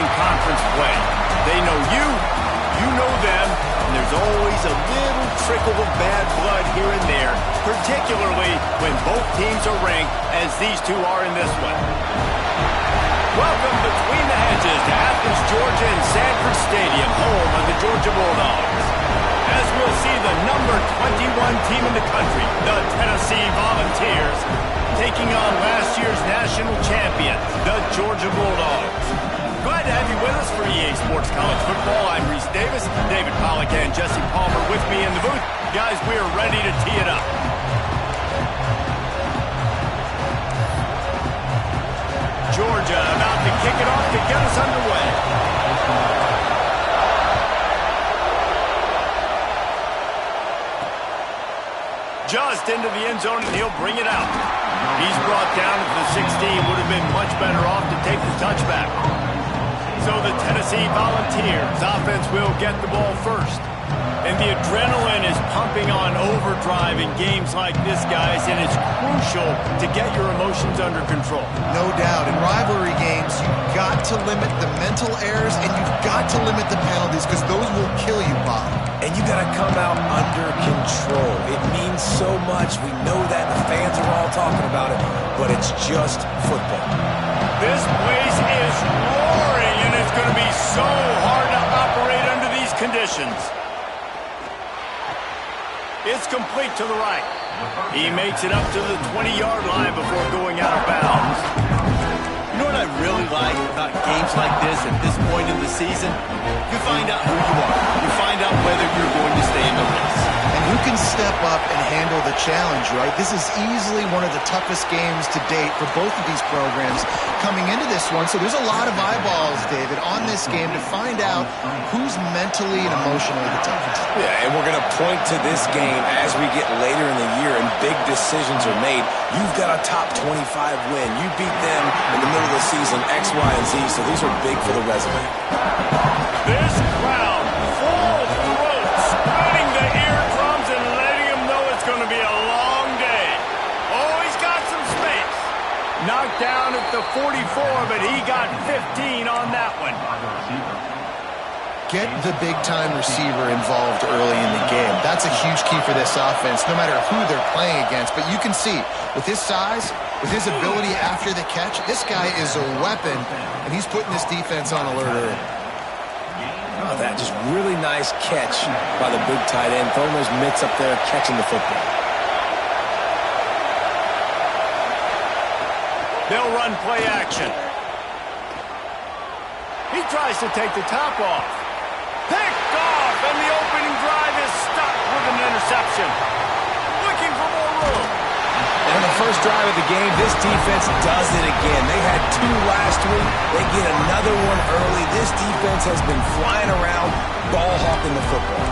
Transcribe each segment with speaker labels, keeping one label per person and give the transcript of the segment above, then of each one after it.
Speaker 1: in conference play. They know you, you know them, and there's always a little trickle of bad blood here and there, particularly when both teams are ranked as these two are in this one. Welcome between the hedges to Athens, Georgia and Sanford Stadium, home of the Georgia Bulldogs. As we'll see the number 21 team in the country, the Tennessee Volunteers, taking on last year's national champion, the Georgia Bulldogs. Glad to have you with us for EA Sports College Football. I'm Reese Davis, David Pollack and Jesse Palmer with me in the booth. Guys, we are ready to tee it up. Georgia about to kick it off to get us underway. Just into the end zone, and he'll bring it out. He's brought down to the 16. Would have been much better off to take the touchback. So the Tennessee Volunteers offense will get the ball first. And the adrenaline is pumping on overdrive in games like this, guys, and it's crucial to get your emotions under control.
Speaker 2: No doubt. In rivalry games, you've got to limit the mental errors and you've got to limit the penalties because those will kill you, Bob.
Speaker 3: And you got to come out under control. It means so much. We know that. The fans are all talking about it, but it's just football.
Speaker 1: This place is roaring, and it's going to be so hard to operate under these conditions. It's complete to the right. He makes it up to the 20-yard line before going out of bounds. You know what I really like about games like this at this point in the season? You find out who you are. You find out whether you're going to stay in the race.
Speaker 2: And who can step up and handle the challenge, right? This is easily one of the toughest games to date for both of these programs coming into this one. So there's a lot of eyeballs, David, on this game to find out who's mentally and emotionally the toughest.
Speaker 3: Yeah, and we're going to point to this game as we get later in the year and big decisions are made. You've got a top 25 win. You beat them in the middle of the season, X, Y, and Z, so these are big for the resume.
Speaker 1: This crowd full throat, spreading the eardrums and letting them know it's going to be a long day. Oh, he's got some space. Knocked down at the 44, but he got 15 on that one.
Speaker 2: Get the big-time receiver involved early in the game. That's a huge key for this offense, no matter who they're playing against. But you can see, with his size, with his ability after the catch, this guy is a weapon, and he's putting this defense on alert early.
Speaker 3: Oh, that just really nice catch by the big tight end. Throwing those mitts up there, catching the football.
Speaker 1: They'll run play action. He tries to take the top off. Picked off, and the opening drive is stuck with an interception. Looking for more room.
Speaker 3: And on the first drive of the game, this defense does it again. They had 2 last week. They get another one early. This defense has been flying around, ball hawking the football.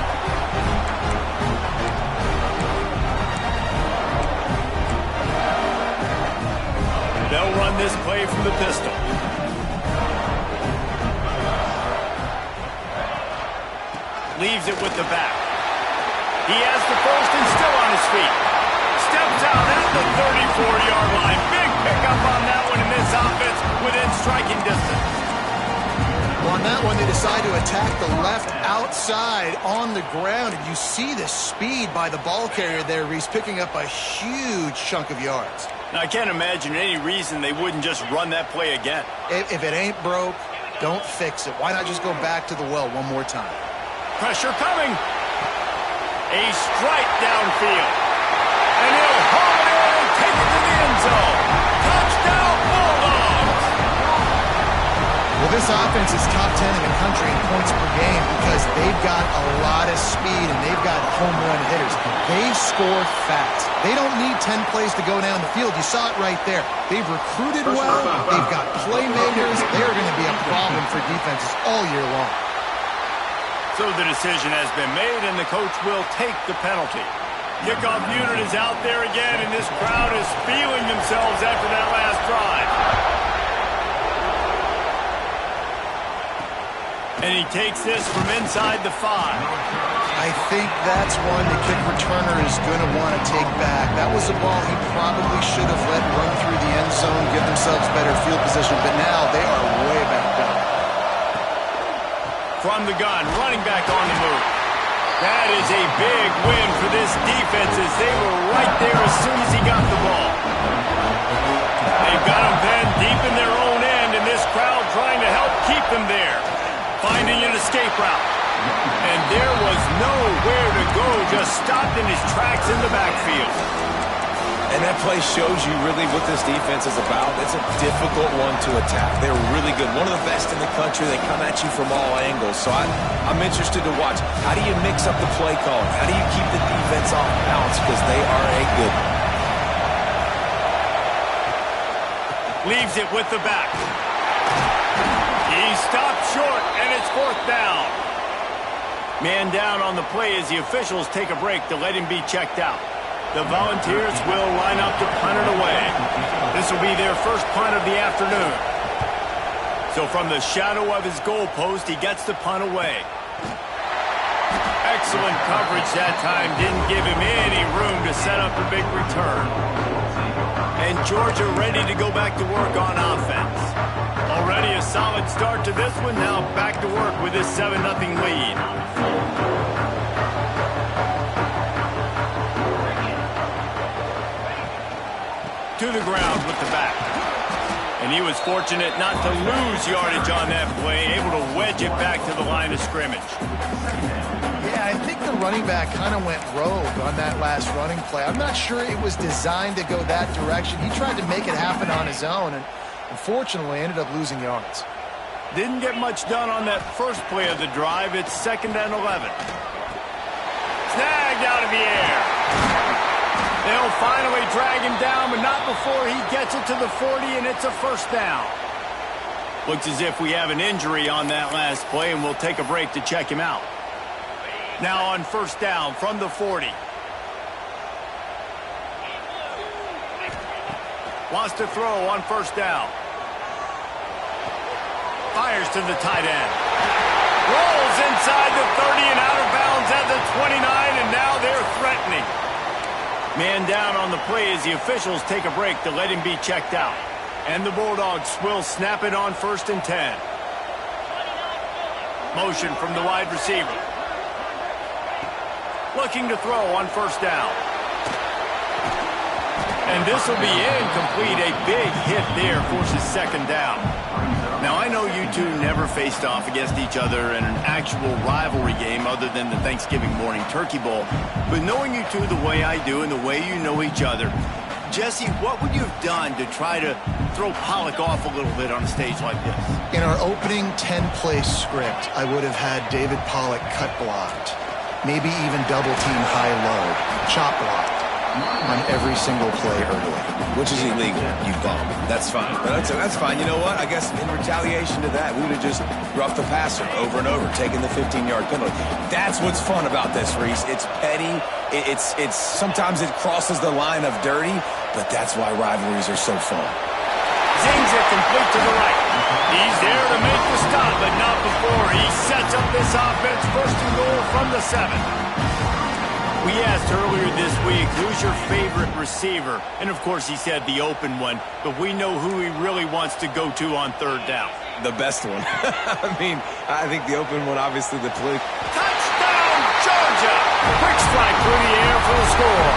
Speaker 1: They'll run this play from the pistol. Leaves it with the back. He has the first and still on his feet. Steps out at the 34-yard line. Big pickup on that one in this offense within striking distance.
Speaker 2: Well, on that one, they decide to attack the left outside on the ground. And you see the speed by the ball carrier there, Reese, picking up a huge chunk of yards.
Speaker 1: Now, I can't imagine any reason they wouldn't just run that play again.
Speaker 2: If it ain't broke, don't fix it. Why not just go back to the well one more time?
Speaker 1: Pressure coming. A strike downfield. And he'll haul it in and take it to the end zone. Touchdown, Bulldogs!
Speaker 2: Well, this offense is top 10 in the country in points per game because they've got a lot of speed and they've got home run hitters. They score fast. They don't need 10 plays to go down the field. You saw it right there. They've recruited well. They've got playmakers. They are going to be a problem for defenses all year long.
Speaker 1: So the decision has been made, and the coach will take the penalty. Kickoff unit is out there again, and this crowd is feeling themselves after that last drive. And he takes this from inside the 5.
Speaker 2: I think that's one the kick returner is going to want to take back. That was a ball he probably should have let run through the end zone, give themselves better field position, but now they are way back down.
Speaker 1: from the gun, running back on the move. That is a big win for this defense as they were right there as soon as he got the ball. They've got him pinned deep in their own end, and this crowd trying to help keep them there. Finding an escape route. And there was nowhere to go, just stopped in his tracks in the backfield.
Speaker 3: And that play shows you really what this defense is about. It's a difficult one to attack. They're really good. One of the best in the country. They come at you from all angles. So I'm interested to watch. How do you mix up the play calling? How do you keep the defense off balance? Because they are a good one.
Speaker 1: Leaves it with the back. He stopped short, and it's 4th down. Man down on the play as the officials take a break to let him be checked out. The Volunteers will line up to punt it away. This will be their first punt of the afternoon. So from the shadow of his goal post, he gets the punt away. Excellent coverage that time. Didn't give him any room to set up a big return. And Georgia ready to go back to work on offense. Already a solid start to this one. Now back to work with this 7-0 lead. To the ground with the back. And he was fortunate not to lose yardage on that play, able to wedge it back to the line of scrimmage.
Speaker 2: Yeah, I think the running back kind of went rogue on that last running play. I'm not sure it was designed to go that direction. He tried to make it happen on his own, and unfortunately ended up losing yards.
Speaker 1: Didn't get much done on that first play of the drive. It's 2nd and 11. Snagged out of the air. They'll finally drag him down, but not before he gets it to the 40, and it's a 1st down. Looks as if we have an injury on that last play, and we'll take a break to check him out. Now on 1st down from the 40. Wants to throw on 1st down. Fires to the tight end. Rolls inside the 30 and out of bounds at the 29, and now they're threatening. Man down on the play as the officials take a break to let him be checked out. And the Bulldogs will snap it on 1st and 10. Motion from the wide receiver. Looking to throw on 1st down. And this will be incomplete. A big hit there forces 2nd down. Now, I know you two never faced off against each other in an actual rivalry game other than the Thanksgiving morning Turkey Bowl. But knowing you two the way I do and the way you know each other, Jesse, what would you have done to try to throw Pollock off a little bit on a stage like this?
Speaker 2: In our opening 10-play script, I would have had David Pollock cut blocked. Maybe even double-team high-low, chop blocked on every single play early.
Speaker 3: Which is illegal, you bum. That's fine. That's fine. You know what? I guess in retaliation to that, we would have just roughed the passer over and over, taking the 15-yard penalty. That's what's fun about this, Reese. It's petty. It's sometimes it crosses the line of dirty, but that's why rivalries are so fun.
Speaker 1: Zings it complete to the right. He's there to make the stop, but not before he sets up this offense. 1st and goal from the 7. We asked earlier this week, who's your favorite receiver? And, of course, he said the open one, but we know who he really wants to go to on 3rd down.
Speaker 3: The best one. I think the open one, obviously, the play.
Speaker 1: Touchdown, Georgia! Quick strike through the air for the score.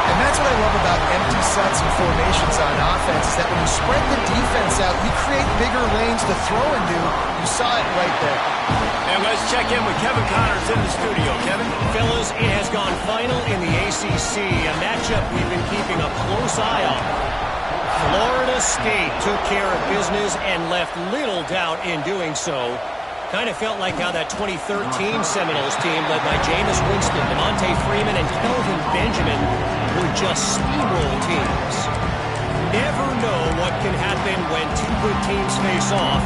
Speaker 2: And that's what I love about empty sets and formations on offense, is that when you spread the defense out, you create bigger lanes to throw into. You saw it right there.
Speaker 1: And let's check in with Kevin Connors in the studio. Kevin?
Speaker 4: Fellas, it has gone final in the ACC, a matchup we've been keeping a close eye on. Florida State took care of business and left little doubt in doing so. Kind of felt like how that 2013 Seminoles team led by Jameis Winston, Devontae Freeman, and Kelvin Benjamin would just steamroll teams. Never know what can happen when two good teams face off,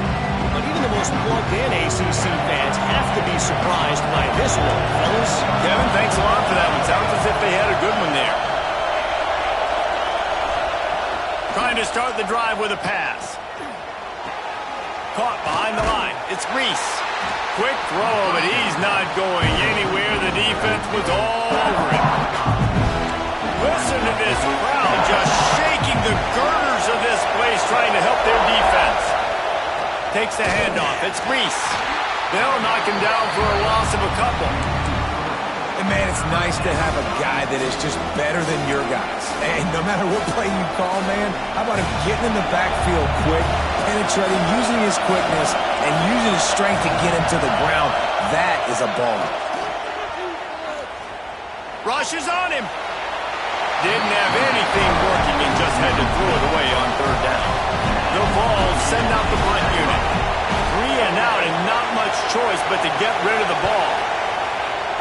Speaker 4: but even the most plugged-in ACC fans have to be surprised by this one, fellas.
Speaker 1: Kevin, thanks a lot for that one. Sounds as if they had a good one there. Trying to start the drive with a pass. Caught behind the line. It's Reese. Quick throw, but he's not going anywhere. The defense was all over him. Listen to this crowd just shaking the girders of this place trying to help their defense. Takes the handoff. It's Reese. They'll knock him down for a loss of a couple.
Speaker 3: And, man, it's nice to have a guy that is just better than your guys. And no matter what play you call, man, how about him getting in the backfield quick, penetrating, using his quickness, and using his strength to get him to the ground. That is a ball.
Speaker 1: Rushes on him. Didn't have anything working and just had to throw it away on third down. The Vols send out the punt unit. 3 and out and not much choice but to get rid of the ball.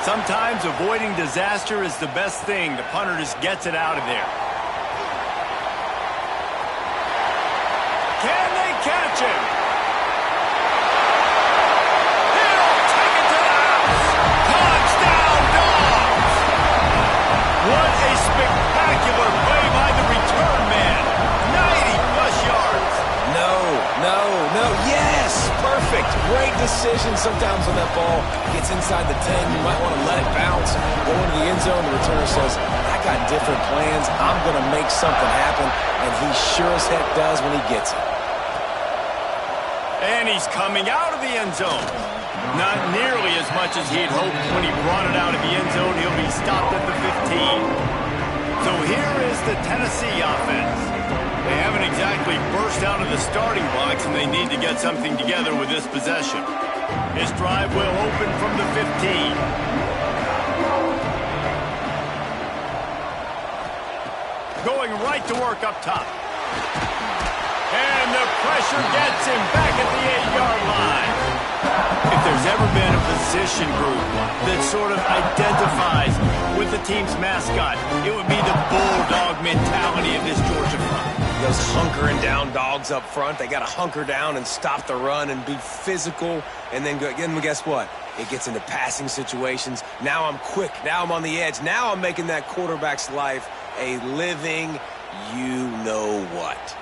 Speaker 1: Sometimes avoiding disaster is the best thing. The punter just gets it out of there. Can they catch him? He'll take it to the house. Touchdown, Dogs! What a spectacular play by the return man. 90-plus yards.
Speaker 3: No. Yes! Perfect. Great decision. Sometimes when that ball gets inside the 10, you might want to let it bounce, go into the end zone. The returner says, I got different plans. I'm going to make something happen. And he sure as heck does when he gets it.
Speaker 1: And he's coming out of the end zone. Not nearly as much as he'd hoped when he brought it out of the end zone. He'll be stopped at the 15. So here is the Tennessee offense. They haven't exactly burst out of the starting blocks, and they need to get something together with this possession. This drive will open from the 15. Going right to work up top. And the pressure gets him back at the 8-yard line. If there's ever been a position group that sort of identifies with the team's mascot, it would be the bulldog mentality of this Georgia front.
Speaker 3: Those hunkering down dogs up front, they got to hunker down and stop the run and be physical. And then guess what? It gets into passing situations. Now I'm quick. Now I'm on the edge. Now I'm making that quarterback's life a living you-know-what.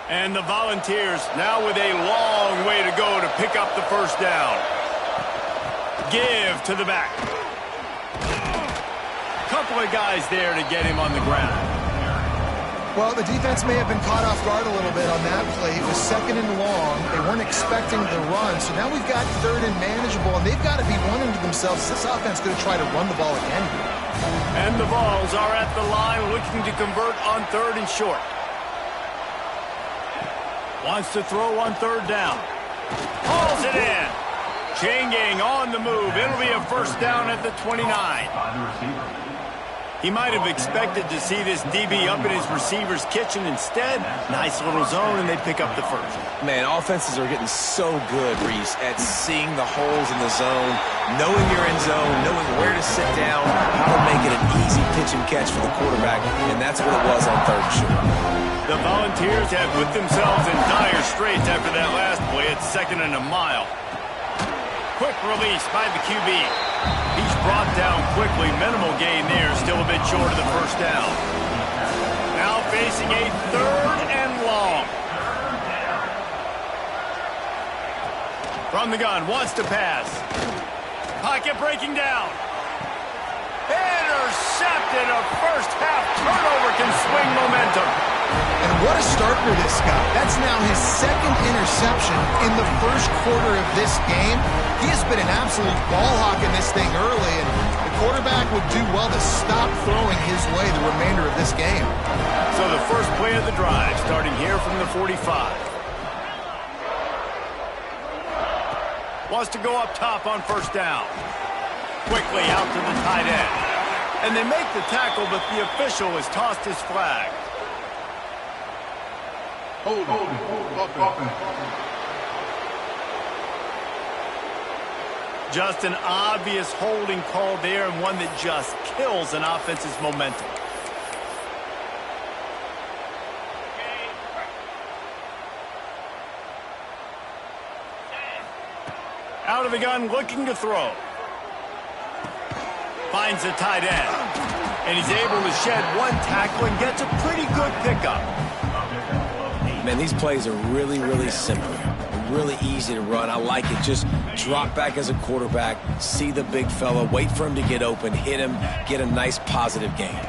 Speaker 1: And the Volunteers now with a long way to go to pick up the first down. Give to the back. Couple of guys there to get him on the ground.
Speaker 2: Well, the defense may have been caught off guard a little bit on that play. It was 2nd and long. They weren't expecting the run. So now we've got 3rd and manageable, and they've got to be wondering to themselves, is this offense going to try to run the ball again?
Speaker 1: And the Vols are at the line looking to convert on 3rd and short. Wants to throw on 3rd down. Hauls it in. Chain gang on the move. It'll be a first down at the 29. He might have expected to see this DB up in his receiver's kitchen. Instead, nice little zone, and they pick up the first.
Speaker 3: Man, offenses are getting so good, Reese, at seeing the holes in the zone, knowing your end zone, knowing where to sit down, how to make it an easy pitch and catch for the quarterback, and that's what it was on 3rd and short.
Speaker 1: The Volunteers have put themselves in dire straits after that last play. It's 2nd and a mile. Quick release by the QB. He's brought down quickly. Minimal gain there. Still a bit short of the first down. Now facing a 3rd and long. From the gun. Wants to pass. Pocket breaking down. Intercepted. A first-half turnover can swing momentum.
Speaker 2: And what a start for this guy. That's now his 2nd interception in the first quarter of this game. He has been an absolute ball hawk in this thing early, and the quarterback would do well to stop throwing his way the remainder of this game.
Speaker 1: So the first play of the drive, starting here from the 45. Wants to go up top on first down. Quickly out to the tight end. And they make the tackle, but the official has tossed his flag.
Speaker 5: Hold.
Speaker 1: Just an obvious holding call there, and one that just kills an offense's momentum. Out of the gun, looking to throw. Finds the tight end. And he's able to shed one tackle and gets a pretty good pickup.
Speaker 3: Man, these plays are really, really simple. Really easy to run. I like it. Just drop back as a quarterback, see the big fella, wait for him to get open, hit him, get a nice positive gain.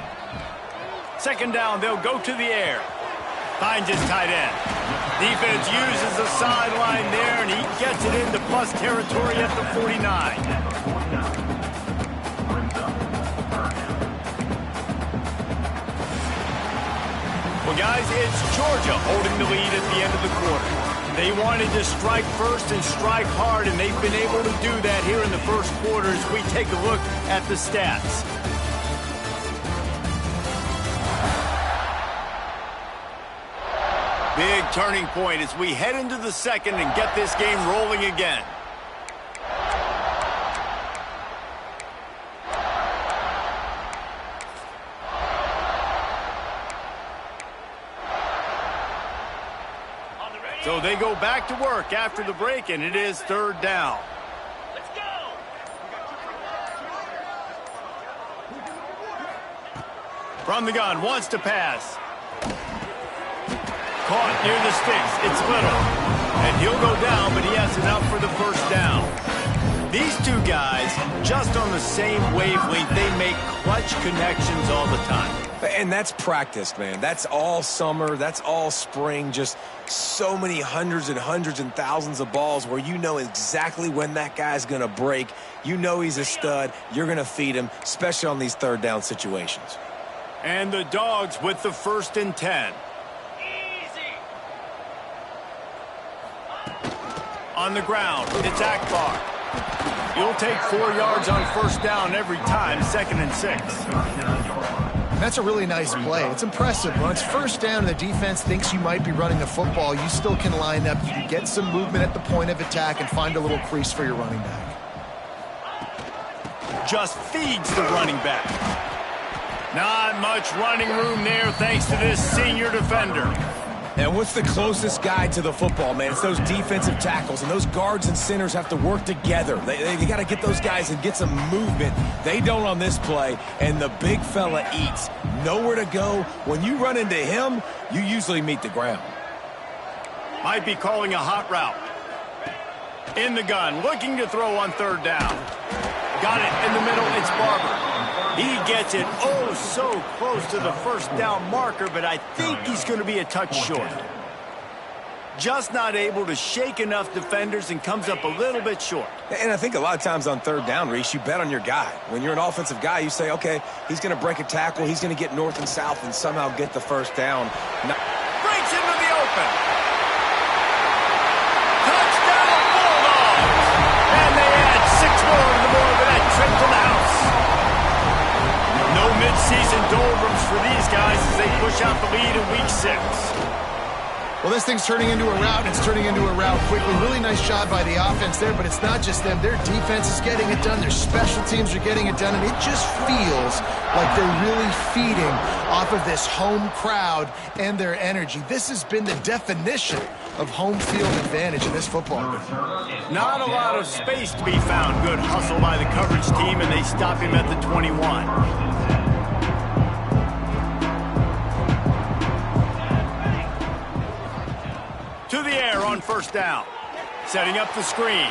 Speaker 1: 2nd down, they'll go to the air. Finds his tight end. Defense uses the sideline there, and he gets it into plus territory at the 49. Well, guys, it's Georgia holding the lead at the end of the quarter. They wanted to strike first and strike hard, and they've been able to do that here in the first quarter as we take a look at the stats. Big turning point as we head into the second and get this game rolling again. So they go back to work after the break, and it is third down.
Speaker 4: Let's go!
Speaker 1: From the gun, wants to pass. Caught near the sticks. It's Little. And he'll go down, but he has enough for the first down. These two guys, just on the same wavelength, they make clutch connections all the time.
Speaker 3: And that's practice, man. That's all summer. That's all spring. Just so many hundreds and thousands of balls where you know exactly when that guy's going to break. You know he's a stud. You're going to feed him, especially on these third down situations.
Speaker 1: And the Dogs with the 1st and 10. On the ground, it's Akbar. He'll take 4 yards on first down every time, 2nd and 6.
Speaker 2: That's a really nice play. It's impressive. When it's first down and the defense thinks you might be running the football, you still can line up. You can get some movement at the point of attack and find a little crease for your running back.
Speaker 1: Just feeds the running back. Not much running room there thanks to this senior defender.
Speaker 3: And what's the closest guy to the football, man? It's those defensive tackles, and those guards and centers have to work together. They got to get those guys and get some movement. They don't on this play, and the big fella eats. Nowhere to go. When you run into him, you usually meet the ground.
Speaker 1: Might be calling a hot route. In the gun, looking to throw on third down. Got it in the middle, it's Barber. He gets it oh so close to the first down marker, but I think he's going to be a touch short. Just not able to shake enough defenders and comes up a little bit short.
Speaker 3: And I think a lot of times on third down, Reese, you bet on your guy. When you're an offensive guy, you say, okay, he's going to break a tackle, he's going to get north and south and somehow get the first down.
Speaker 1: Breaks into the open. Touchdown Bulldogs! And they add 6 more to the board with that trip to the house. No midseason doldrums for these guys as they push out the lead in week 6.
Speaker 2: Well, this thing's turning into a rout, and it's turning into a rout quickly. Really nice job by the offense there, but it's not just them. Their defense is getting it done. Their special teams are getting it done, and it just feels like they're really feeding off of this home crowd and their energy. This has been the definition of home field advantage in this football game.
Speaker 1: Not a lot of space to be found. Good hustle by the coverage team, and they stop him at the 21. To the air on first down. Setting up the screen.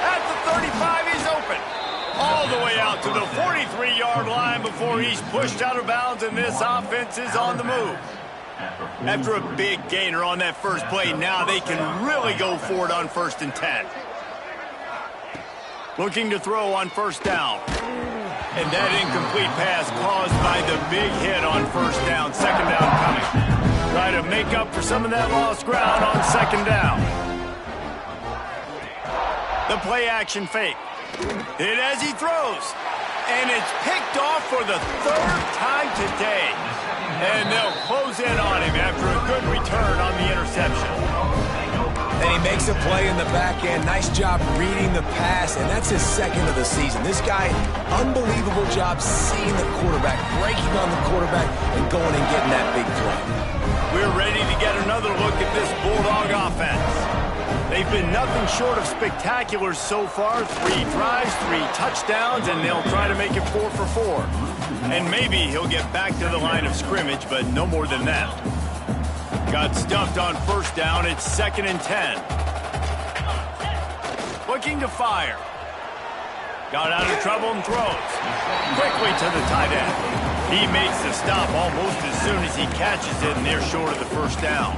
Speaker 1: At the 35, he's open. All the way out to the 43-yard line before he's pushed out of bounds, and this offense is on the move. After a big gainer on that first play, now they can really go for it on 1st and 10. Looking to throw on first down. And that incomplete pass caused by the big hit on first down. 2nd down coming. Try to make up for some of that lost ground on 2nd down. The play action fake. Hit as he throws. And it's picked off for the 3rd time today. And they'll close in on him after a good return on the interception.
Speaker 3: And he makes a play in the back end. Nice job reading the pass, and that's his 2nd of the season. This guy, unbelievable job seeing the quarterback, breaking on the quarterback, and going and getting that big play.
Speaker 1: We're ready to get another look at this Bulldog offense. They've been nothing short of spectacular so far. 3 drives, 3 touchdowns, and they'll try to make it 4 for 4. And maybe he'll get back to the line of scrimmage, but no more than that. Got stuffed on first down. It's 2nd and 10. Looking to fire. Got out of trouble and throws. Quickly to the tight end. He makes the stop almost as soon as he catches it, and they're short of the first down.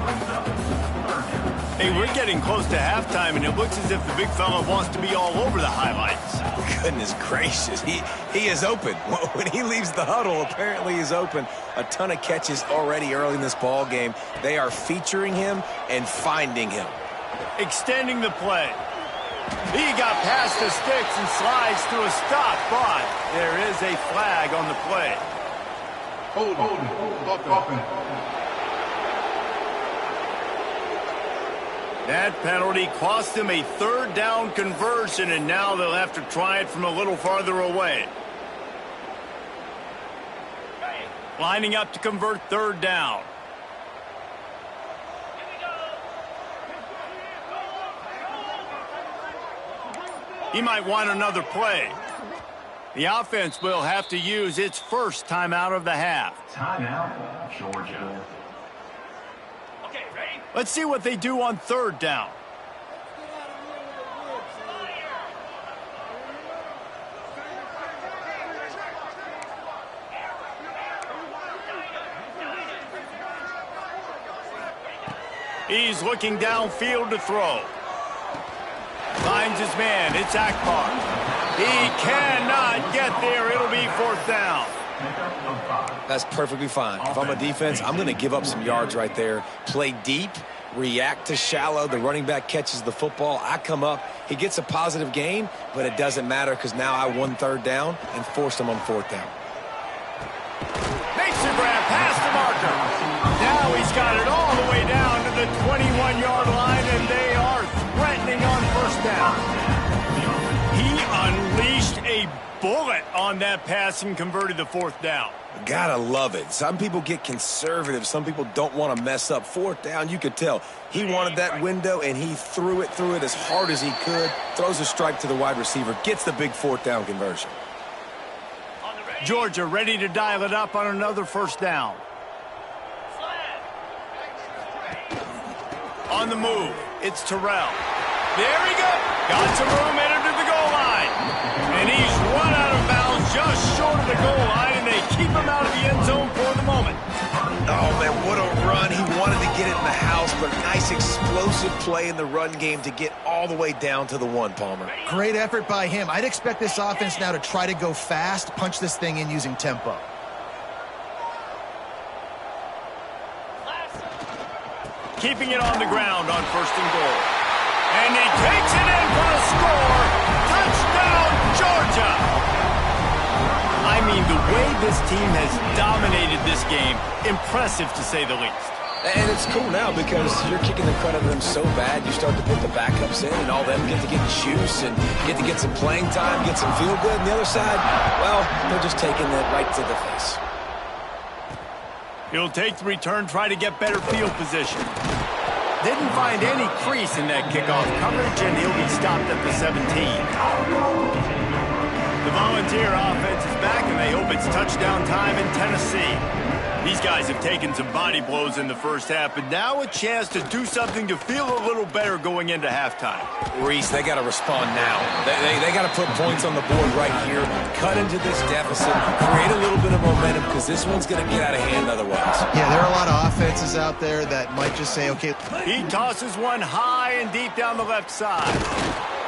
Speaker 1: Hey, we're getting close to halftime, and it looks as if the big fella wants to be all over the highlights.
Speaker 3: Goodness gracious, he is open. When he leaves the huddle, apparently he's open. A ton of catches already early in this ball game. They are featuring him and finding him.
Speaker 1: Extending the play. He got past the sticks and slides through a stop, but there is a flag on the play.
Speaker 5: Hold on.
Speaker 1: That penalty cost them a third down conversion, and now they'll have to try it from a little farther away. Lining up to convert third down. He might want another play. The offense will have to use its first timeout of the half.
Speaker 5: Timeout, Georgia.
Speaker 1: Okay, ready? Let's see what they do on third down. He's looking downfield to throw. Finds his man. It's Akbar. He cannot get there. It'll be fourth down.
Speaker 3: That's perfectly fine. If I'm a defense, I'm going to give up some yards right there. Play deep, react to shallow. The running back catches the football. I come up. He gets a positive gain, but it doesn't matter because now I won third down and forced him on fourth down.
Speaker 1: Makes the grab past the marker. Now he's got it all the way down to the 21-yard line, and they are threatening on first down. He unleashed a bullet on that pass and converted the fourth down.
Speaker 3: Gotta love it. Some people get conservative. Some people don't want to mess up. Fourth down, you could tell. He wanted that window, and he threw it as hard as he could. Throws a strike to the wide receiver. Gets the big fourth down conversion.
Speaker 1: Georgia ready to dial it up on another first down. On the move, it's Terrell. There he goes. Got some room, entered to the goal line. And he's run out of bounds just short of the goal line, and they keep him out of the end zone for the moment.
Speaker 3: Oh, man, what a run. He wanted to get it in the house, but nice explosive play in the run game to get all the way down to the one, Palmer.
Speaker 2: Great effort by him. I'd expect this offense now to try to go fast, punch this thing in using tempo.
Speaker 1: Keeping it on the ground on first and goal. And he takes it in for a score. Touchdown, Georgia! I mean, the way this team has dominated this game, impressive to say the least.
Speaker 3: And it's cool now because you're kicking the crud out of them so bad, you start to put the backups in, and all them get to get juice and get to get some playing time, get some feel good. And the other side, well, they're just taking it right to the face.
Speaker 1: He'll take the return, try to get better field position. Didn't find any crease in that kickoff coverage, and he'll be stopped at the 17. The Volunteer offense is back, and they hope it's touchdown time in Tennessee. These guys have taken some body blows in the first half, but now a chance to do something to feel a little better going into halftime.
Speaker 3: Reese, they got to respond now. They got to put points on the board right here, cut into this deficit, create a little bit of momentum, because this one's going to get out of hand otherwise.
Speaker 2: Yeah, there are a lot of offenses out there that might just say, okay.
Speaker 1: He tosses one high and deep down the left side.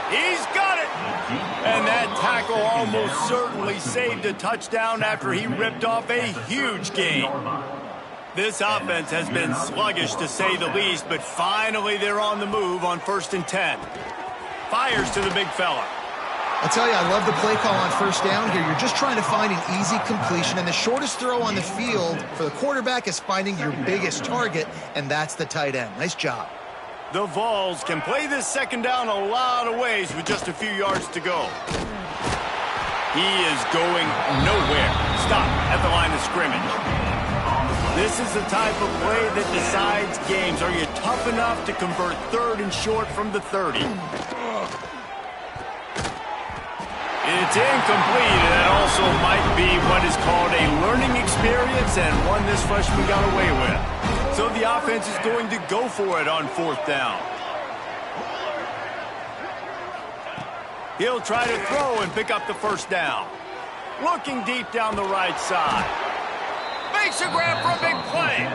Speaker 1: He's got it! And that tackle almost certainly saved a touchdown after he ripped off a huge gain. This offense has been sluggish to say the least, but finally they're on the move on 1st and 10. Fires to the big fella.
Speaker 2: I'll tell you, I love the play call on first down here. You're just trying to find an easy completion, and the shortest throw on the field for the quarterback is finding your biggest target, and that's the tight end. Nice job.
Speaker 1: The Vols can play this second down a lot of ways with just a few yards to go. He is going nowhere. Stop at the line of scrimmage. This is the type of play that decides games. Are you tough enough to convert third and short from the 30? It's incomplete, and that also might be what is called a learning experience, and one this freshman got away with. So the offense is going to go for it on 4th down. He'll try to throw and pick up the first down. Looking deep down the right side. makes a grab for a big play.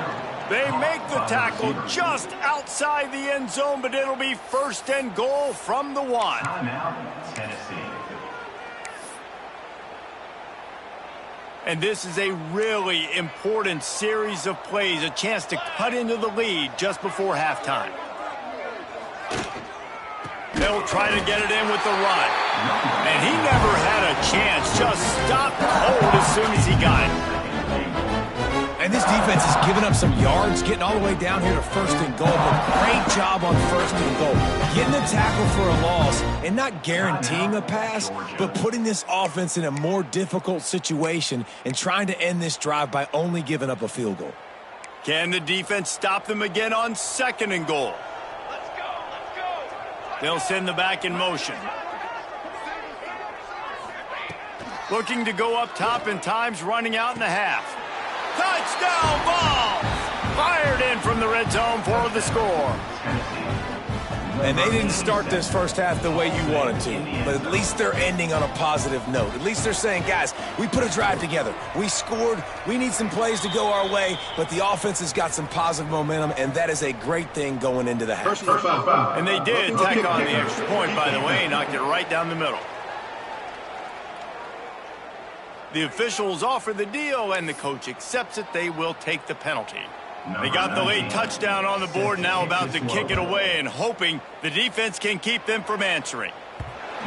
Speaker 1: They make the tackle just outside the end zone, but it'll be 1st and goal from the 1.
Speaker 5: Timeout, Tennessee.
Speaker 1: And this is a really important series of plays, a chance to cut into the lead just before halftime. They'll try to get it in with the run. And he never had a chance, just stopped cold as soon as he got it.
Speaker 3: And this defense has given up some yards, getting all the way down here to 1st and goal. But great job on 1st and goal. Getting the tackle for a loss and not guaranteeing a pass, but putting this offense in a more difficult situation and trying to end this drive by only giving up a field goal.
Speaker 1: Can the defense stop them again on 2nd and goal? Let's go. They'll send the back in motion. Looking to go up top, and time's running out in the half. Touchdown ball! Fired in from the red zone for the score.
Speaker 3: And they didn't start this first half the way you wanted to, but at least they're ending on a positive note. At least they're saying, guys, we put a drive together. We scored. We need some plays to go our way, but the offense has got some positive momentum, and that is a great thing going into the half.
Speaker 1: And they did tack on the extra point, by the way, knocked it right down the middle. The officials offer the deal, and the coach accepts it. They will take the penalty. They got the late touchdown on the board, now about to kick it away and hoping the defense can keep them from answering.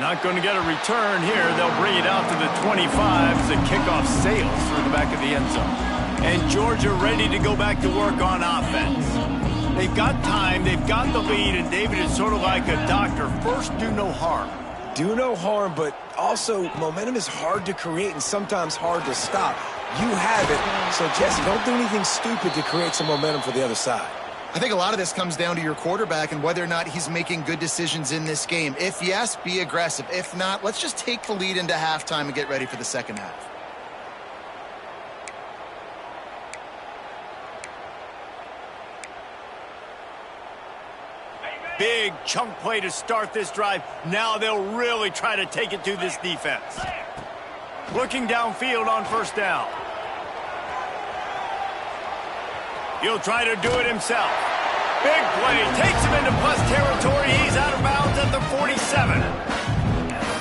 Speaker 1: Not going to get a return here. They'll bring it out to the 25 as the kickoff sails through the back of the end zone. And Georgia ready to go back to work on offense. They've got time, they've got the lead, and David is sort of like a doctor. First, do no harm.
Speaker 3: Do no harm, but also momentum is hard to create and sometimes hard to stop. You have it, so Jesse, don't do anything stupid to create some momentum for the other side.
Speaker 2: I think a lot of this comes down to your quarterback and whether or not he's making good decisions in this game. If yes, be aggressive. If not, let's just take the lead into halftime and get ready for the second half.
Speaker 1: Big chunk play to start this drive. Now they'll really try to take it to this defense. Looking downfield on 1st down. He'll try to do it himself. Big play. Takes him into plus territory. He's out of bounds at the 47.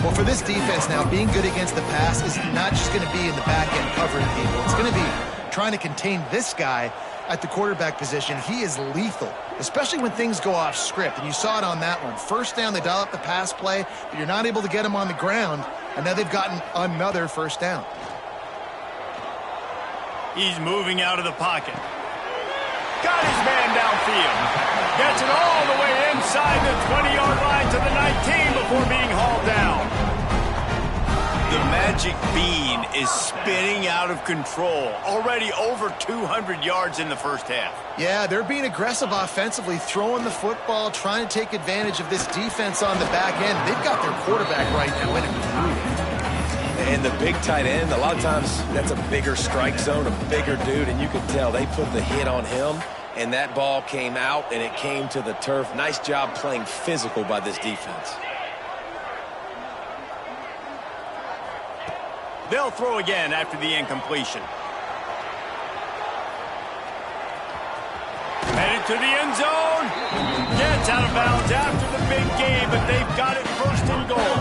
Speaker 2: Well, for this defense now, being good against the pass is not just going to be in the back end covering people. It's going to be trying to contain this guy at the quarterback position. He is lethal, especially when things go off script. And you saw it on that one. 1st down, they dial up the pass play, but you're not able to get him on the ground. And now they've gotten another 1st down.
Speaker 1: He's moving out of the pocket. Got his man downfield. Gets it all the way inside the 20-yard line to the 19 before being hauled down. The magic bean is spinning out of control. Already over 200 yards in the first half.
Speaker 2: Yeah, they're being aggressive offensively, throwing the football, trying to take advantage of this defense on the back end. They've got their quarterback right now in a groove.
Speaker 3: And the big tight end, a lot of times that's a bigger strike zone, a bigger dude, and you can tell they put the hit on him, and that ball came out, and it came to the turf. Nice job playing physical by this defense.
Speaker 1: They'll throw again after the incompletion. Headed to the end zone. Gets out of bounds after the big game, but they've got it 1st and goal.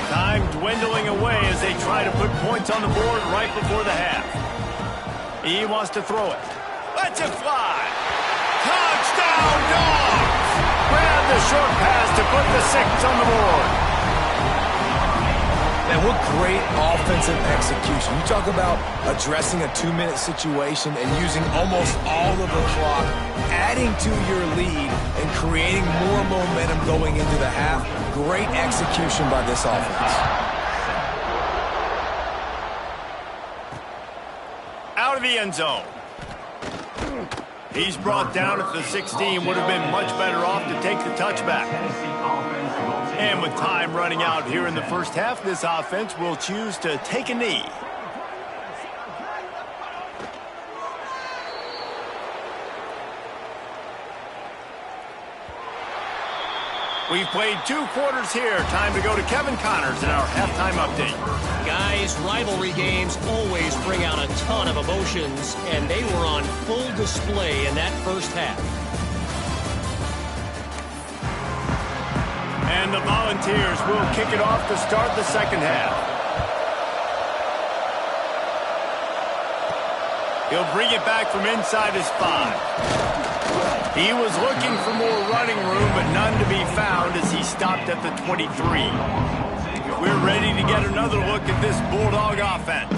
Speaker 1: Time dwindling away as they try to put points on the board right before the half. He wants to throw it. Lets it fly. Touchdown, Dogs! Grab the short pass to put the 6 on the board.
Speaker 3: Man, what great offensive execution. You talk about addressing a 2-minute situation and using almost all of the clock, adding to your lead and creating more momentum going into the half. Great execution by this offense.
Speaker 1: Out of the end zone. He's brought down at the 16. Would have been much better off to take the touchback. And with time running out here in the first half, this offense will choose to take a knee. We've played 2 quarters here. Time to go to Kevin Connors in our halftime update.
Speaker 4: Guys, rivalry games always bring out a ton of emotions, and they were on full display in that first half.
Speaker 1: And the Volunteers will kick it off to start the second half. He'll bring it back from inside his 5. He was looking for more running room, but none to be found as he stopped at the 23. We're ready to get another look at this Bulldog offense.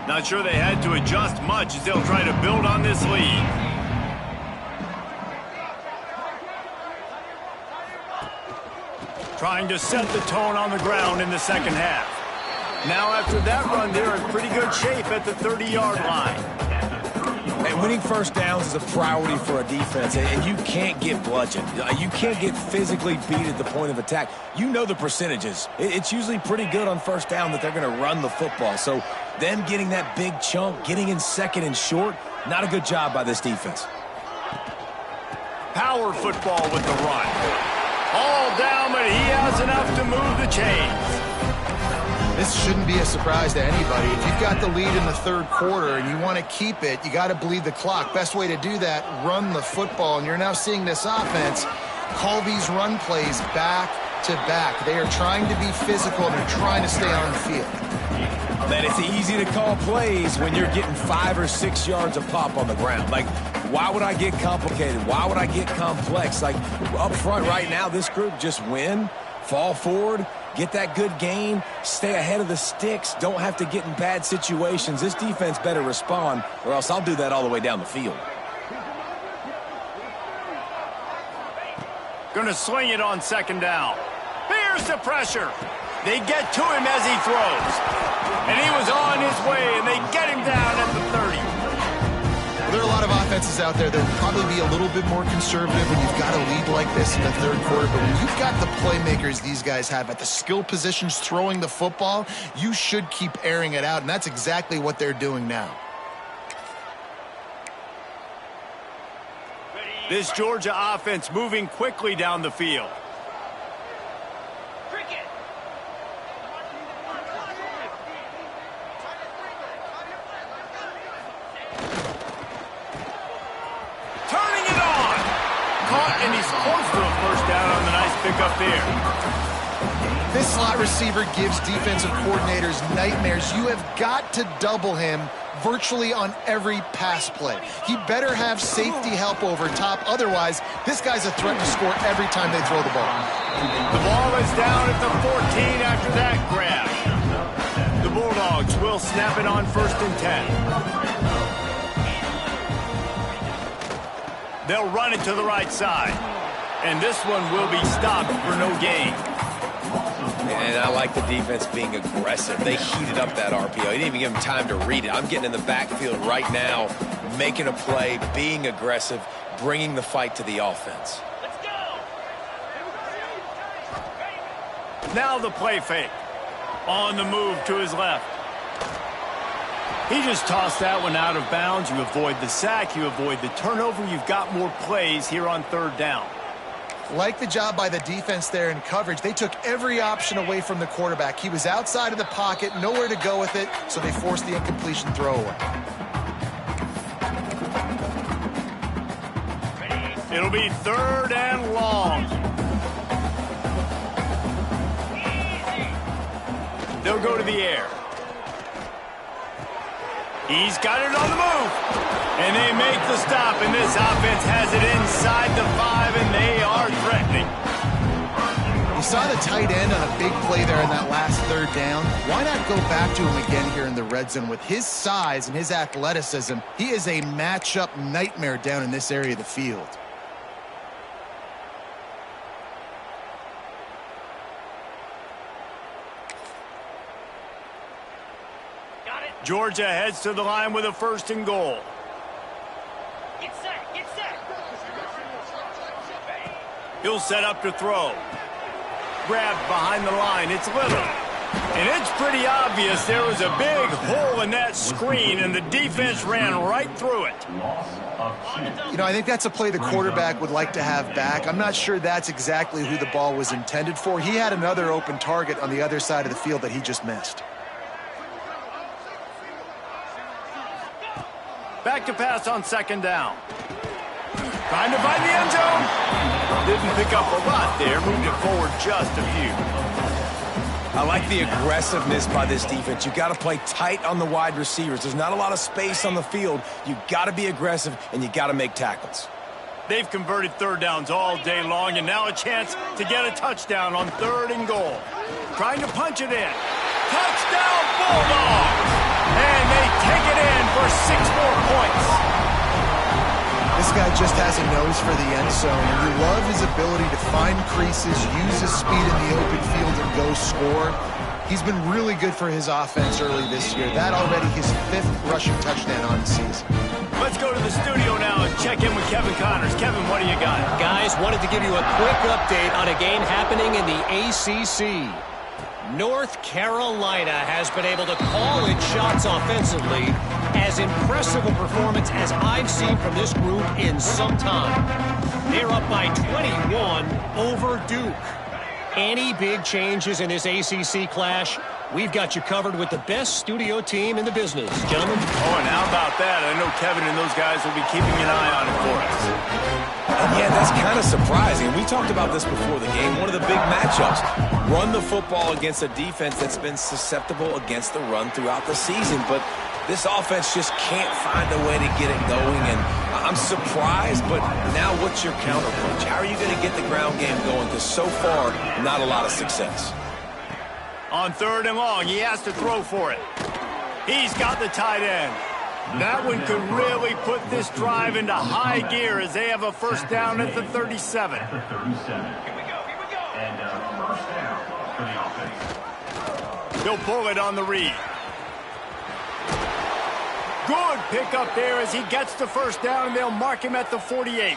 Speaker 1: Not sure they had to adjust much as they'll try to build on this lead. Trying to set the tone on the ground in the second half. Now after that run, they're in pretty good shape at the 30-yard line.
Speaker 3: And winning first downs is a priority for a defense, and you can't get bludgeoned. You can't get physically beat at the point of attack. You know the percentages. It's usually pretty good on first down that they're going to run the football. So them getting that big chunk, getting in second and short, not a good job by this defense.
Speaker 1: Power football with the run. All down, but he has enough to move the chains.
Speaker 2: This shouldn't be a surprise to anybody. If you've got the lead in the third quarter and you want to keep it, you got to bleed the clock. Best way to do that, run the football. And you're now seeing this offense call these run plays back to back. They are trying to be physical and they're trying to stay on the field.
Speaker 3: Man, it's easy to call plays when you're getting 5 or 6 yards of pop on the ground. Like, why would I get complicated? Why would I get complex? Like, up front right now, this group just win, fall forward, get that good gain, stay ahead of the sticks, don't have to get in bad situations. This defense better respond, or else I'll do that all the way down the field.
Speaker 1: Gonna sling it on second down. Here's the pressure. They get to him as he throws. And he was on his way, and they get him down at the 30.
Speaker 2: There are a lot of offenses out there that will probably be a little bit more conservative when you've got a lead like this in the third quarter. But when you've got the playmakers these guys have at the skill positions throwing the football, you should keep airing it out. And that's exactly what they're doing now.
Speaker 1: This Georgia offense moving quickly down the field. And he's close to a first down on the nice pickup there.
Speaker 2: This slot receiver gives defensive coordinators nightmares. You have got to double him virtually on every pass play. He better have safety help over top. Otherwise, this guy's a threat to score every time they throw the ball.
Speaker 1: The ball is down at the 14 after that grab. The Bulldogs will snap it on 1st and 10. They'll run it to the right side. And this one will be stopped for no gain.
Speaker 3: And I like the defense being aggressive. They heated up that RPO. They didn't even give them time to read it. I'm getting in the backfield right now, making a play, being aggressive, bringing the fight to the offense.
Speaker 4: Let's go!
Speaker 1: Now the play fake. On the move to his left. He just tossed that one out of bounds. You avoid the sack. You avoid the turnover. You've got more plays here on 3rd down.
Speaker 2: Like the job by the defense there in coverage. They took every option away from the quarterback. He was outside of the pocket, nowhere to go with it, so they forced the incompletion throwaway.
Speaker 1: It'll be 3rd and long. They'll go to the air. He's got it on the move. And they make the stop, and this offense has it inside the 5, and they are threatening.
Speaker 2: You saw the tight end on a big play there in that last 3rd down. Why not go back to him again here in the red zone? With his size and his athleticism, he is a matchup nightmare down in this area of the field.
Speaker 1: Georgia heads to the line with a 1st and goal.
Speaker 4: Get set, get set.
Speaker 1: He'll set up to throw. Grabbed behind the line. It's Little. And it's pretty obvious there was a big hole in that screen, and the defense ran right through it.
Speaker 2: You know, I think that's a play the quarterback would like to have back. I'm not sure that's exactly who the ball was intended for. He had another open target on the other side of the field that he just missed.
Speaker 1: Back to pass on second down. Trying to find the end zone. Didn't pick up a lot there. Moved it forward just a few.
Speaker 3: I like the aggressiveness by this defense. You got to play tight on the wide receivers. There's not a lot of space on the field. You got to be aggressive, and you got to make tackles.
Speaker 1: They've converted third downs all day long, and now a chance to get a touchdown on 3rd and goal. Trying to punch it in. Touchdown, Bulldogs! And they take it in for 6 more points.
Speaker 2: This guy just has a nose for the end zone, and you love his ability to find creases, use his speed in the open field, and go score. He's been really good for his offense early this year. That already his 5th rushing touchdown on the season.
Speaker 1: Let's go to the studio now and check in with Kevin Connors. Kevin, what do you got?
Speaker 4: Guys, wanted to give you a quick update on a game happening in the ACC. North Carolina has been able to call its shots offensively. As impressive a performance as I've seen from this group in some time. They're up by 21 over Duke. Any big changes in this ACC clash? We've got you covered with the best studio team in the business, gentlemen.
Speaker 1: Oh, and how about that? I know Kevin and those guys will be keeping an eye on it for us.
Speaker 3: And yeah, that's kind of surprising. We talked about this before the game. One of the big matchups. Run the football against a defense that's been susceptible against the run throughout the season. But this offense just can't find a way to get it going. And I'm surprised, but now what's your counterpunch? How are you going to get the ground game going? Because so far, not a lot of success.
Speaker 1: On 3rd and long, he has to throw for it. He's got the tight end. That one could really put this drive into high gear as they have a first down at the 37.
Speaker 5: Here we go. And first down for the offense.
Speaker 1: He'll pull it on the read. Good pickup there as he gets the first down, and they'll mark him at the 48.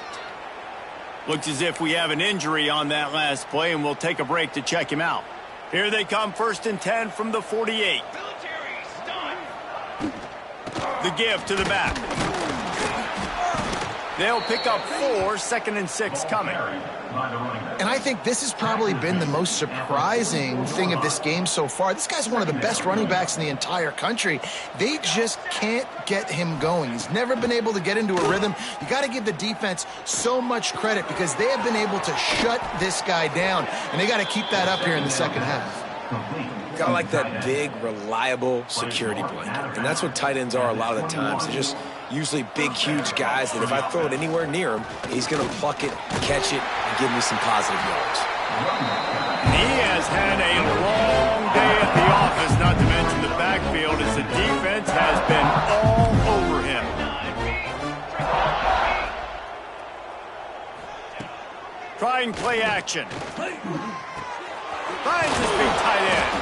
Speaker 1: Looks as if we have an injury on that last play, and we'll take a break to check him out. Here they come, 1st and 10 from the 48. The give to the back. They'll pick up 4, 2nd and 6 coming.
Speaker 2: And I think this has probably been the most surprising thing of this game so far. This guy's one of the best running backs in the entire country. They just can't get him going. He's never been able to get into a rhythm. You got to give the defense so much credit because they have been able to shut this guy down, and they got to keep that up here in the second half.
Speaker 3: Kind of like that big, reliable security blanket. And that's what tight ends are a lot of the times. They're just usually big, huge guys that if I throw it anywhere near him, he's going to pluck it, catch it, and give me some positive yards.
Speaker 1: He has had a long day at the office, not to mention the backfield, as the defense has been all over him. Try and play action. Finds his big tight end.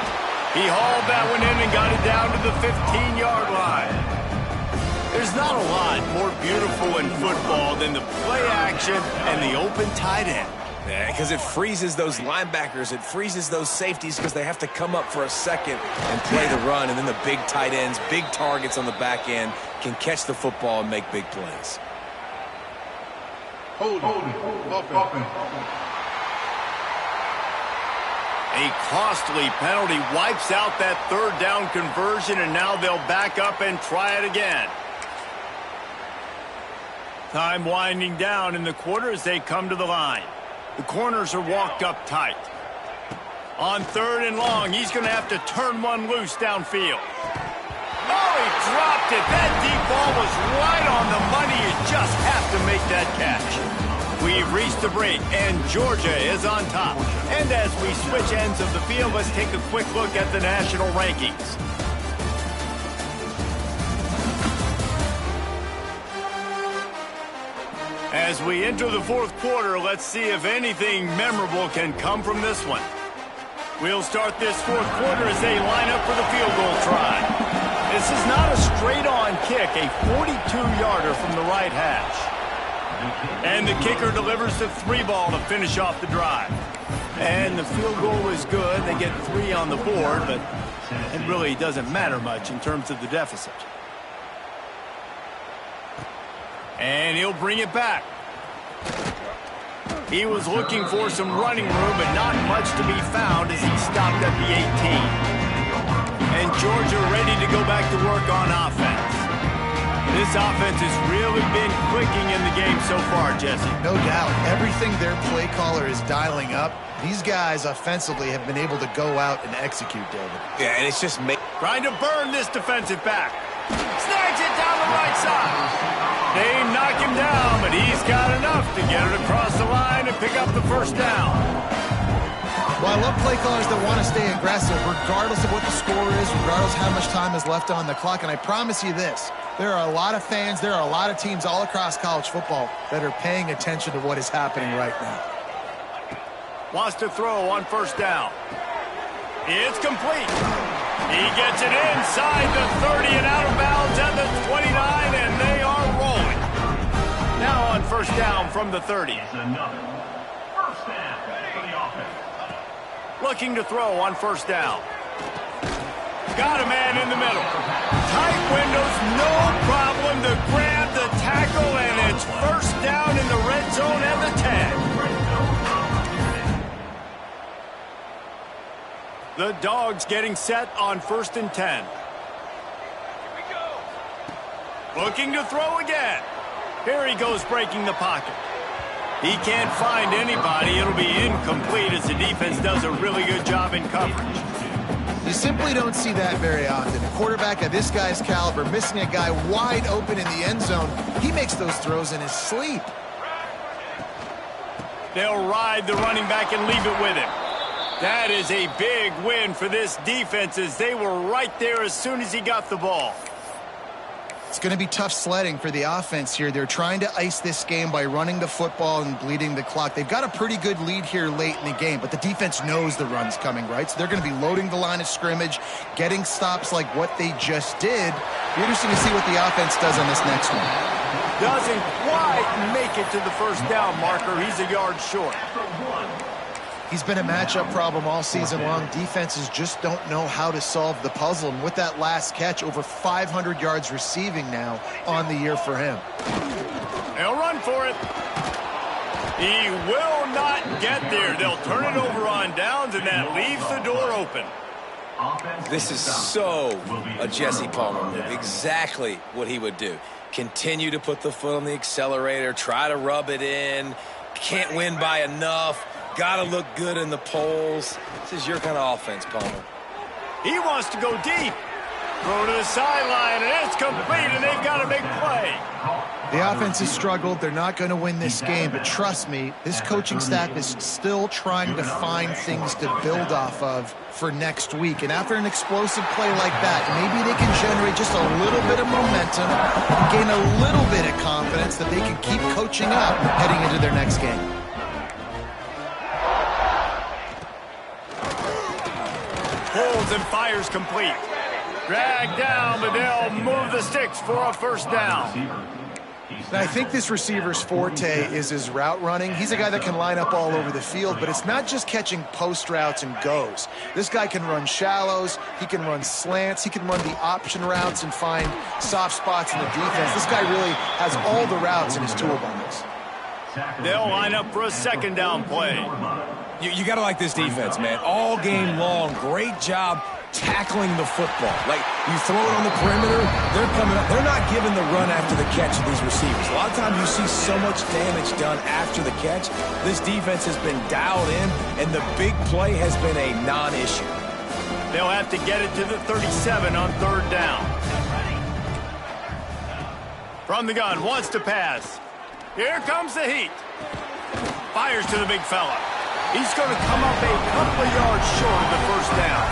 Speaker 1: He hauled that one in and got it down to the 15-yard line. There's not a lot more beautiful in football than the play action and the open tight end.
Speaker 3: Yeah, because it freezes those linebackers. It freezes those safeties because they have to come up for a second and play the run. And then the big tight ends, big targets on the back end can catch the football and make big plays.
Speaker 6: Hold.
Speaker 1: A costly penalty wipes out that 3rd down conversion, and now they'll back up and try it again. Time winding down in the quarter as they come to the line. The corners are walked up tight. On 3rd and long, he's going to have to turn one loose downfield. Oh, he dropped it. That deep ball was right on the money. You just have to make that catch. We've reached the break, and Georgia is on top. And as we switch ends of the field, let's take a quick look at the national rankings. As we enter the 4th quarter, let's see if anything memorable can come from this one. We'll start this 4th quarter as they line up for the field goal try. This is not a straight-on kick, a 42-yarder from the right hash. And the kicker delivers the 3 ball to finish off the drive. And the field goal is good. They get 3 on the board, but it really doesn't matter much in terms of the deficit. And he'll bring it back. He was looking for some running room, but not much to be found as he stopped at the 18. And Georgia ready to go back to work on offense. This offense has really been clicking in the game so far, Jesse.
Speaker 2: No doubt. Everything their play caller is dialing up, these guys offensively have been able to go out and execute, David.
Speaker 3: Yeah, and it's just
Speaker 1: trying to burn this defensive back. Snags it down the right side. They knock him down, but he's got enough to get it across the line and pick up the first down.
Speaker 2: Well, I love play callers that want to stay aggressive regardless of what the score is, regardless of how much time is left on the clock. And I promise you this, there are a lot of fans, there are a lot of teams all across college football that are paying attention to what is happening right now.
Speaker 1: Wants to throw on first down. It's complete. He gets it inside the 30 and out of bounds at the 29, and they are rolling. Now on first down from the 30.
Speaker 5: First down for the offense.
Speaker 1: Looking to throw on first down. Got a man in the middle. Tight windows, no problem to grab the tackle, and it's first down in the red zone at the 10. The Dogs getting set on first and 10. Looking to throw again. Here he goes breaking the pocket. He can't find anybody. It'll be incomplete as the defense does a really good job in coverage.
Speaker 2: You simply don't see that very often. A quarterback of this guy's caliber missing a guy wide open in the end zone. He makes those throws in his sleep.
Speaker 1: They'll ride the running back and leave it with him. That is a big win for this defense as they were right there as soon as he got the ball.
Speaker 2: It's going to be tough sledding for the offense here. They're trying to ice this game by running the football and bleeding the clock. They've got a pretty good lead here late in the game, but the defense knows the run's coming, right? So they're going to be loading the line of scrimmage, getting stops like what they just did. It'll be interesting to see what the offense does on this next one.
Speaker 1: Doesn't quite make it to the first down marker. He's a yard short.
Speaker 2: He's been a matchup problem all season long. Defenses just don't know how to solve the puzzle. And with that last catch, over 500 yards receiving now on the year for him.
Speaker 1: They'll run for it. He will not get there. They'll turn it over on downs, and that leaves the door open.
Speaker 3: This is so a Jesse Palmer move. Exactly what he would do. Continue to put the foot on the accelerator, try to rub it in. Can't win by enough. Got to look good in the polls. This is your kind of offense, Palmer.
Speaker 1: He wants to go deep. Throw to the sideline, and it's complete, and they've got a big play.
Speaker 2: The offense has struggled. They're not going to win this game, but trust me, this coaching staff is still trying to find things to build off of for next week. And after an explosive play like that, maybe they can generate just a little bit of momentum, gain a little bit of confidence that they can keep coaching up heading into their next game.
Speaker 1: Holds and fires complete. Dragged down, but they'll move the sticks for a first down.
Speaker 2: Now, I think this receiver's forte is his route running. He's a guy that can line up all over the field, but it's not just catching post routes and goes. This guy can run shallows, he can run slants, he can run the option routes and find soft spots in the defense. This guy really has all the routes in his toolbox.
Speaker 1: They'll line up for a second down play.
Speaker 3: You got to like this defense, man. All game long, great job tackling the football. Like, you throw it on the perimeter, they're coming up. They're not giving the run after the catch to these receivers. A lot of times you see so much damage done after the catch. This defense has been dialed in, and the big play has been a non-issue.
Speaker 1: They'll have to get it to the 37 on third down. From the gun, wants to pass. Here comes the heat. Fires to the big fella. He's going to come up a couple of yards short of the first down.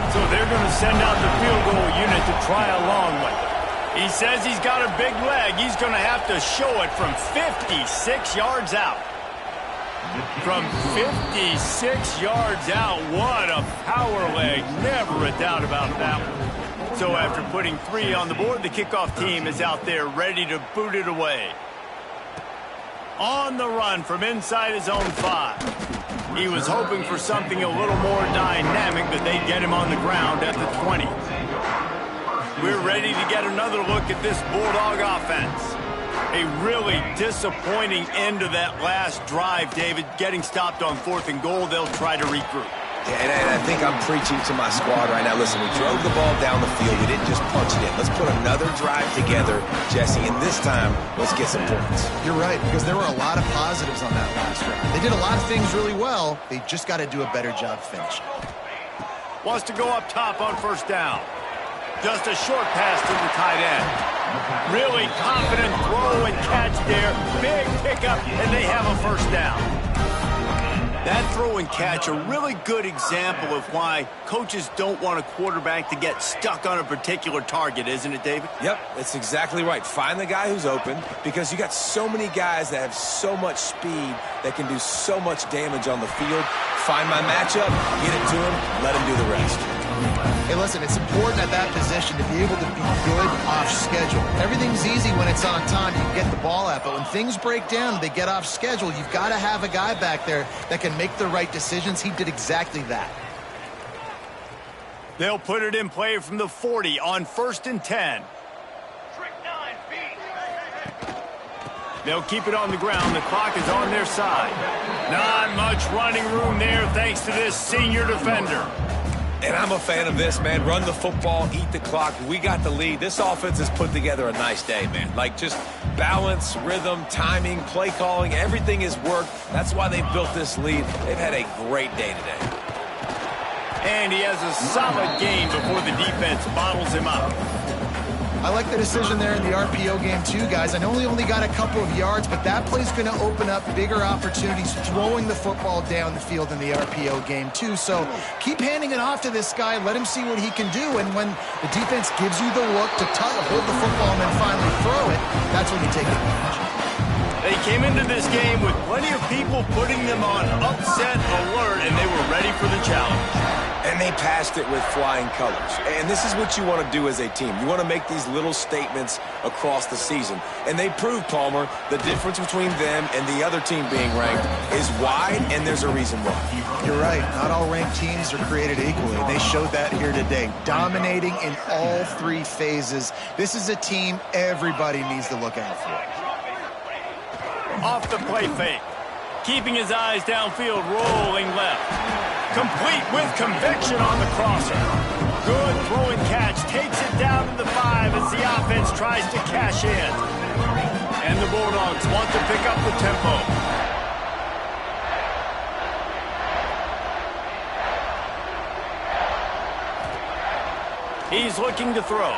Speaker 1: So they're going to send out the field goal unit to try a long one. He says he's got a big leg. He's going to have to show it from 56 yards out. From 56 yards out, what a power leg. Never a doubt about that one. So after putting 3 on the board, the kickoff team is out there ready to boot it away. On the run from inside his own 5. He was hoping for something a little more dynamic, but they get him on the ground at the 20. We're ready to get another look at this Bulldog offense. A really disappointing end to that last drive, David. Getting stopped on 4th and goal, they'll try to regroup.
Speaker 3: Yeah, and I think I'm preaching to my squad right now. Listen, we drove the ball down the field. We didn't just punch it in. Let's put another drive together, Jesse, and this time, let's get some points.
Speaker 2: You're right, because there were a lot of positives on that last drive. They did a lot of things really well. They just got to do a better job finishing.
Speaker 1: Wants to go up top on 1st down. Just a short pass to the tight end. Really confident throw and catch there. Big pickup, and they have a 1st down. That throw and catch, a really good example of why coaches don't want a quarterback to get stuck on a particular target, isn't it, David?
Speaker 3: Yep, that's exactly right. Find the guy who's open, because you got so many guys that have so much speed that can do so much damage on the field. Find my matchup, get it to him, let him do the rest.
Speaker 2: Hey, listen, it's important at that position to be able to be good off schedule. Everything's easy when it's on time. You can get the ball out, but when things break down, they get off schedule. You've got to have a guy back there that can make the right decisions. He did exactly that.
Speaker 1: They'll put it in play from the 40 on 1st and 10. They'll keep it on the ground. The clock is on their side. Not much running room there thanks to this senior defender.
Speaker 3: And I'm a fan of this, man. Run the football, eat the clock. We got the lead. This offense has put together a nice day, man. Like, just balance, rhythm, timing, play calling, everything has worked. That's why they built this lead. They've had a great day today.
Speaker 1: And he has a solid game before the defense bottles him up.
Speaker 2: I like the decision there in the RPO game too, guys. I know he only got a couple of yards, but that play's going to open up bigger opportunities throwing the football down the field in the RPO game too. So keep handing it off to this guy. Let him see what he can do. And when the defense gives you the look to hold the football and then finally throw it, that's when you take advantage.
Speaker 1: They came into this game with plenty of people putting them on upset alert, and they were ready for the challenge.
Speaker 3: And they passed it with flying colors. And this is what you want to do as a team. You want to make these little statements across the season. And they proved, Palmer, the difference between them and the other team being ranked is wide, and there's a reason why.
Speaker 2: You're right. Not all ranked teams are created equally. They showed that here today, dominating in all 3 phases. This is a team everybody needs to look out for.
Speaker 1: Off the play fake. Keeping his eyes downfield, rolling left. Complete with conviction on the crosser. Good throw and catch. Takes it down to the 5 as the offense tries to cash in. And the Bulldogs want to pick up the tempo. He's looking to throw.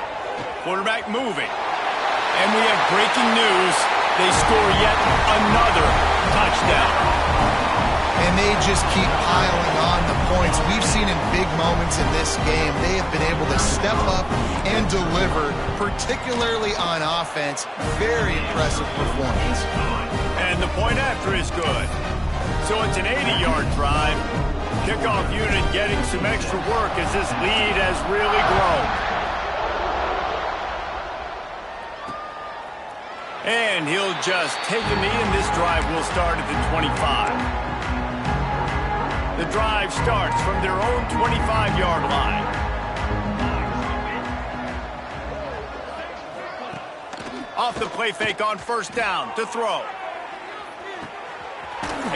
Speaker 1: Quarterback moving. And we have breaking news. They score yet another touchdown.
Speaker 2: And they just keep piling on the points. We've seen in big moments in this game, they have been able to step up and deliver, particularly on offense. Very impressive performance.
Speaker 1: And the point after is good. So it's an 80-yard drive. Kickoff unit getting some extra work as this lead has really grown. And he'll just take a knee, and this drive will start at the 25. The drive starts from their own 25-yard line. Off the play fake on 1st down to throw.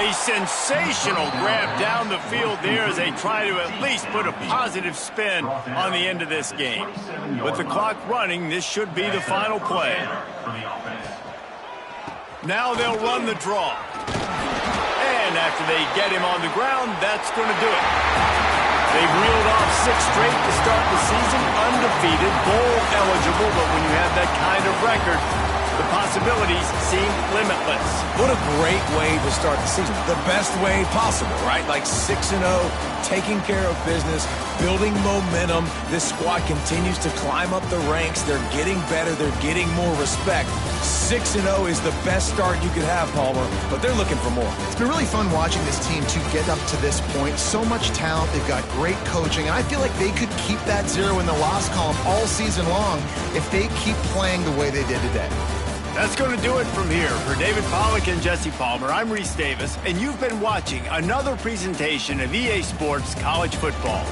Speaker 1: A sensational grab down the field there as they try to at least put a positive spin on the end of this game. With the clock running, this should be the final play. Now they'll run the draw. And after they get him on the ground, that's going to do it. They've reeled off 6 straight to start the season, undefeated, bowl eligible, but when you have that kind of record, the possibilities seem limitless.
Speaker 3: What a great way to start the season. The best way possible, right? Like 6-0, taking care of business, building momentum. This squad continues to climb up the ranks. They're getting better. They're getting more respect. 6-0 is the best start you could have, Palmer, but they're looking for more.
Speaker 2: It's been really fun watching this team to get up to this point. So much talent. They've got great coaching, and I feel like they could keep that 0 in the loss column all season long if they keep playing the way they did today.
Speaker 1: That's going to do it from here. For David Pollack and Jesse Palmer, I'm Reese Davis, and you've been watching another presentation of EA Sports College Football.